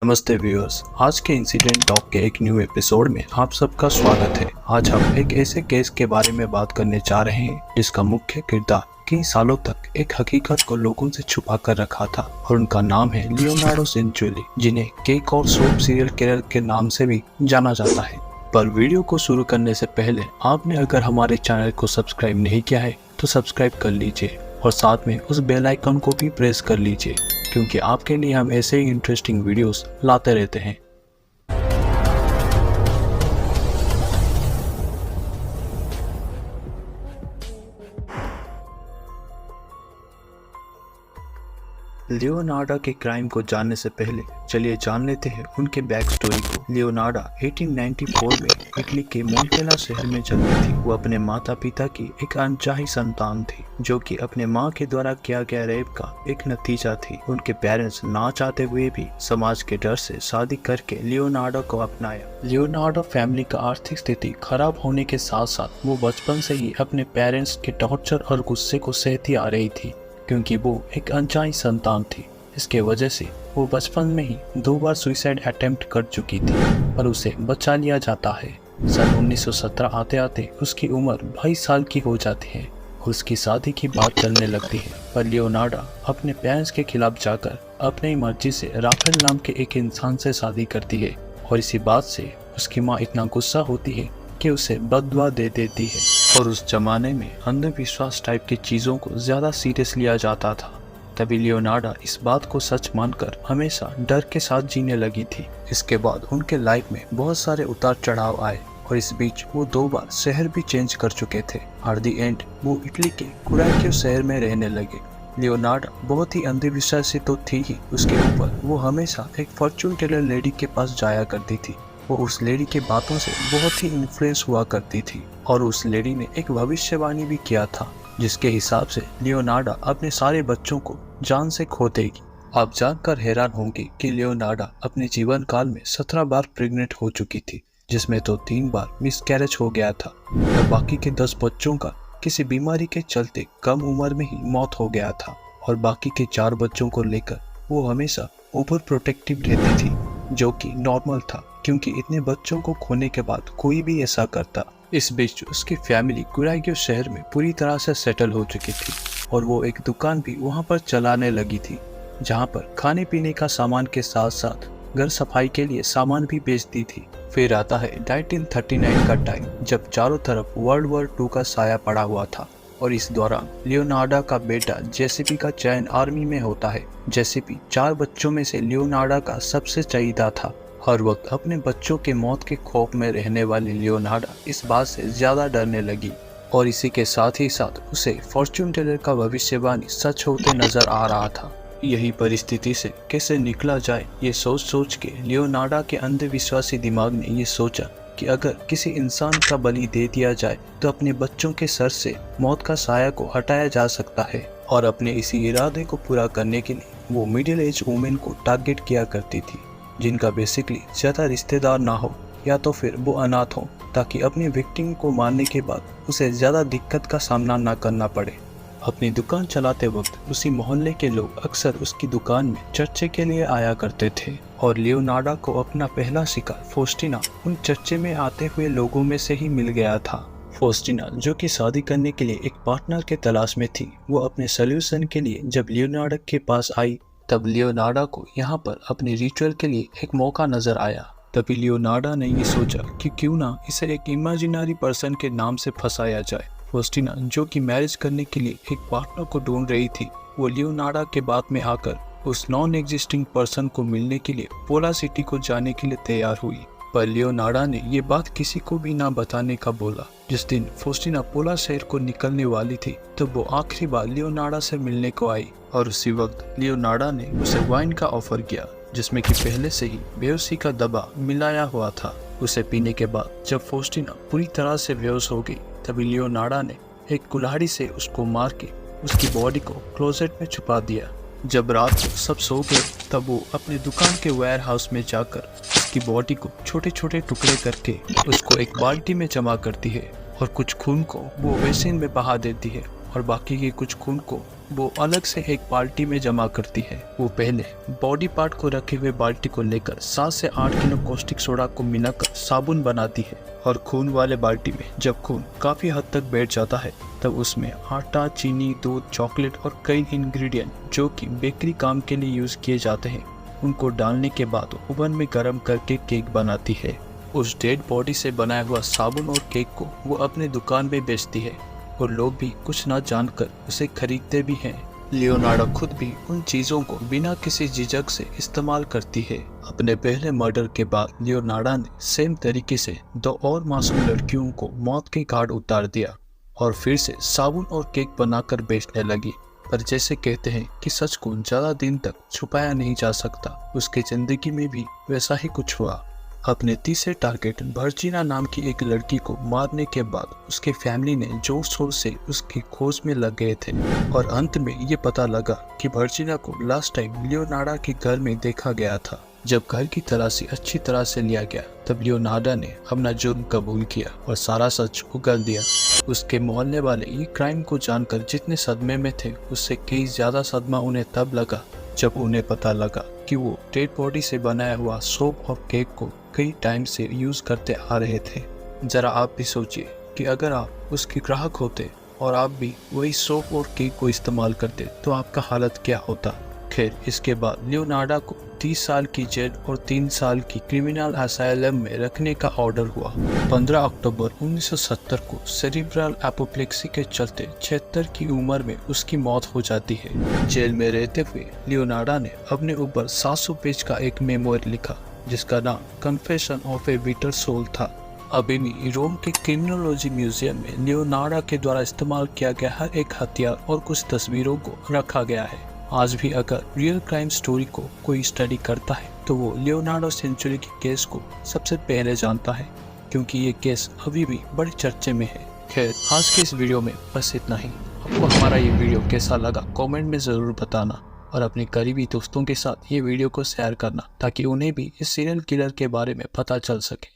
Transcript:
नमस्ते व्यूअर्स, आज के इंसिडेंट टॉक के एक न्यू एपिसोड में आप सबका स्वागत है। आज हम एक ऐसे केस के बारे में बात करने जा रहे हैं जिसका मुख्य किरदार कई सालों तक एक हकीकत को लोगों से छुपा कर रखा था और उनका नाम है लियोनार्डो सेंचुरी, जिन्हें केक और सोप सीरियल किलर के नाम से भी जाना जाता है। पर वीडियो को शुरू करने से पहले आपने अगर हमारे चैनल को सब्सक्राइब नहीं किया है तो सब्सक्राइब कर लीजिए और साथ में उस बेल आइकन को भी प्रेस कर लीजिए, क्योंकि आपके लिए हम ऐसे ही इंटरेस्टिंग वीडियोस लाते रहते हैं। लियोनार्डो के क्राइम को जानने से पहले चलिए जान लेते हैं उनके बैक स्टोरी को। लियोनार्डो 1894 में इटली के मोंटेला शहर में जन्मी थी। वो अपने माता पिता की एक अनचाही संतान थी, जो कि अपने मां के द्वारा किया गया रेप का एक नतीजा थी। उनके पेरेंट्स ना चाहते हुए भी समाज के डर से शादी करके लियोनार्डो को अपनाया। लियोनार्डो फैमिली का आर्थिक स्थिति खराब होने के साथ साथ वो बचपन से ही अपने पेरेंट्स के टॉर्चर और गुस्से को सहती आ रही थी, क्योंकि वो एक अनचाही संतान थी। इसके वजह से वो बचपन में ही 2 बार सुसाइड अटेम्प्ट कर चुकी थी, पर उसे बचा लिया जाता है। सन 1917 आते आते उसकी उम्र 22 साल की हो जाती है और उसकी शादी की बात चलने लगती है। पर लियोनार्डो अपने पेरेंट्स के खिलाफ जाकर अपनी मर्जी से राफेल नाम के एक इंसान से शादी करती है और इसी बात से उसकी माँ इतना गुस्सा होती है कि उसे बददुआ दे देती है। और उस जमाने में अंधविश्वास टाइप की चीजों को ज्यादा सीरियस लिया जाता था, तभी लियोनार्डो इस बात को सच मानकर हमेशा डर के साथ जीने लगी थी। इसके बाद उनके लाइफ में बहुत सारे उतार चढ़ाव आए और इस बीच वो 2 बार शहर भी चेंज कर चुके थे। एट द एंड वो इटली के कुराइक्यो शहर में रहने लगे। लियोनार्डो बहुत ही अंधविश्वासी तो थी ही, उसके ऊपर वो हमेशा एक फॉर्चून टेलर लेडी के पास जाया करती थी। वो उस लेडी के बातों से बहुत ही इन्फ्लुएंस हुआ करती थी और उस लेडी ने एक भविष्यवाणी भी किया था, जिसके हिसाब से लियोनार्डो अपने सारे बच्चों को जान से खो देगी। आप जानकर हैरान होंगे कि लियोनार्डो अपने जीवन काल में 17 बार प्रेग्नेंट हो चुकी थी, जिसमें तो 3 बार मिसकैरेज हो गया था और बाकी के 10 बच्चों का किसी बीमारी के चलते कम उम्र में ही मौत हो गया था। और बाकी के 4 बच्चों को लेकर वो हमेशा ओवर प्रोटेक्टिव रहती थी, जो कि नॉर्मल था, क्योंकि इतने बच्चों को खोने के बाद कोई भी ऐसा करता। इस बीच उसकी फैमिली कुराइक्यो शहर में पूरी तरह से सेटल हो चुकी थी और वो एक दुकान भी वहां पर चलाने लगी थी, जहां पर खाने पीने का सामान के साथ साथ घर सफाई के लिए सामान भी बेचती थी। फिर आता है 1939 का टाइम, जब चारों तरफ वर्ल्ड वॉर 2 का साया पड़ा हुआ था और इस दौरान लियोनार्डो का बेटा जेसीपी का चयन आर्मी में होता है। जेसीपी 4 बच्चों में से लियोनार्डो का सबसे चहीता था। हर वक्त अपने बच्चों के मौत के खौफ में रहने वाली लियोनार्डो इस बात से ज्यादा डरने लगी और इसी के साथ ही साथ उसे फॉर्चून टेलर का भविष्यवाणी सच होते नजर आ रहा था। यही परिस्थिति से कैसे निकला जाए, ये सोच सोच के लियोनार्डो के अंधविश्वासी दिमाग ने ये सोचा कि अगर किसी इंसान का बलि दे दिया जाए तो अपने बच्चों के सर से मौत का साया को हटाया जा सकता है। और अपने इसी इरादे को पूरा करने के लिए वो मिडिल एज वुमेन को टारगेट किया करती थी, जिनका बेसिकली ज्यादा रिश्तेदार ना हो या तो फिर वो अनाथ हो, ताकि अपनी विक्टिम को मारने के बाद उसे ज्यादा दिक्कत का सामना ना करना पड़े। अपनी दुकान चलाते वक्त उसी मोहल्ले के लोग अक्सर उसकी दुकान में चर्चे के लिए आया करते थे और लियोनार्डो को अपना पहला शिकार फोस्टिना उन चर्चे में आते हुए लोगों में से ही मिल गया था। फोस्टिना, जो कि शादी करने के लिए एक पार्टनर के तलाश में थी, वो अपने सोल्यूशन के लिए जब लियोनार्डो के पास आई, तब लियोनार्डो को यहाँ पर अपने रिचुअल के लिए एक मौका नजर आया। तभी लियोनार्डो ने ये सोचा कि क्यों ना इसे एक इमेजिनरी पर्सन के नाम से फंसाया जाए। फोस्टिना, जो कि मैरिज करने के लिए एक पार्टनर को ढूंढ रही थी, वो लियोनार्डो के बात में आकर उस नॉन एग्जिस्टिंग पर्सन को मिलने के लिए पोला सिटी को जाने के लिए तैयार हुई। पर लियोनार्डो ने ये बात किसी को भी ना बताने का बोला। जिस दिन फोस्टिना पोला शहर को निकलने वाली थी, तब वो आखिरी बार लियोनार्डो से मिलने को आई और उसी वक्त लियोनार्डो ने उसे वाइन का ऑफर किया, जिसमें कि पहले से ही बेहोशी का दवा मिलाया हुआ था। उसे पीने के बाद जब फोस्टिना पूरी तरह से बेहोश हो गई, तभी लियोनार्डो ने एक कुल्हाड़ी से उसको मार के उसकी बॉडी को क्लोजेट में छुपा दिया। जब रात को सब सो गए, तब वो अपने दुकान के वेयर हाउस में जाकर उसकी बॉडी को छोटे छोटे टुकड़े करके उसको एक बाल्टी में जमा करती है और कुछ खून को वो बेसिन में बहा देती है और बाकी के कुछ खून को वो अलग से एक बाल्टी में जमा करती है। वो पहले बॉडी पार्ट को रखे हुए बाल्टी को लेकर 7 से 8 किलो कॉस्टिक सोडा को मिलाकर साबुन बनाती है और खून वाले बाल्टी में जब खून काफी हद तक बैठ जाता है तब उसमें आटा, चीनी, दूध, चॉकलेट और कई इंग्रेडिएंट जो कि बेकरी काम के लिए यूज किए जाते हैं उनको डालने के बाद ओवन में गर्म करके केक बनाती है। उस डेड बॉडी से बनाया हुआ साबुन और केक को वो अपने दुकान में बेचती है और लोग भी कुछ ना जानकर उसे खरीदते भी हैं। लियोनार्डो खुद भी उन चीजों को बिना किसी झिझक से इस्तेमाल करती है। अपने पहले मर्डर के बाद लियोनार्डो ने सेम तरीके से 2 और मासूम लड़कियों को मौत के घाट उतार दिया और फिर से साबुन और केक बनाकर बेचने लगी। पर जैसे कहते हैं कि सच को ज्यादा दिन तक छुपाया नहीं जा सकता, उसकी जिंदगी में भी वैसा ही कुछ हुआ। अपने तीसरे टारगेट वर्जीना नाम की एक लड़की को मारने के बाद उसके फैमिली ने जोर शोर से उसकी खोज में लग गए थे और अंत में ये पता लगा कि वर्जीना को लास्ट टाइम लियोनार्डो के घर में देखा गया था। जब घर की तलाशी अच्छी तरह से लिया गया तब लियोनार्डो ने अपना जुर्म कबूल किया और सारा सच उगल दिया। उसके मोहल्ले वाले ये क्राइम को जानकर जितने सदमे में थे उससे कई ज्यादा सदमा उन्हें तब लगा जब उन्हें पता लगा कि वो डेड बॉडी से बनाया हुआ सोप और केक को कई टाइम से यूज करते आ रहे थे। जरा आप भी सोचिए कि अगर आप उसके ग्राहक होते और आप भी वही सोप और केक को इस्तेमाल करते तो आपका हालत क्या होता। खैर, इसके बाद लियोनार्डो को 30 साल की जेल और 3 साल की क्रिमिनल असाइलम में रखने का ऑर्डर हुआ। 15 अक्टूबर 1970 को सेरिब्रल एपोप्लेक्सी के चलते 76 की उम्र में उसकी मौत हो जाती है। जेल में रहते हुए लियोनार्डो ने अपने ऊपर 700 पेज का एक मेमोयर लिखा जिसका नाम confession of a bitter soul था। अभी भी रोम के क्रिमिनोलॉजी म्यूजियम में लियोनार्डो के द्वारा इस्तेमाल किया गया हर एक हथियार और कुछ तस्वीरों को रखा गया है। आज भी अगर रियल क्राइम स्टोरी को कोई स्टडी करता है तो वो लियोनार्डो सेंचुरी के केस को सबसे पहले जानता है क्योंकि ये केस अभी भी बड़े चर्चे में है। खैर, आज के इस वीडियो में बस इतना ही। आपको हमारा ये वीडियो कैसा लगा कमेंट में ज़रूर बताना और अपने करीबी दोस्तों के साथ ये वीडियो को शेयर करना ताकि उन्हें भी इस सीरियल किलर के बारे में पता चल सके।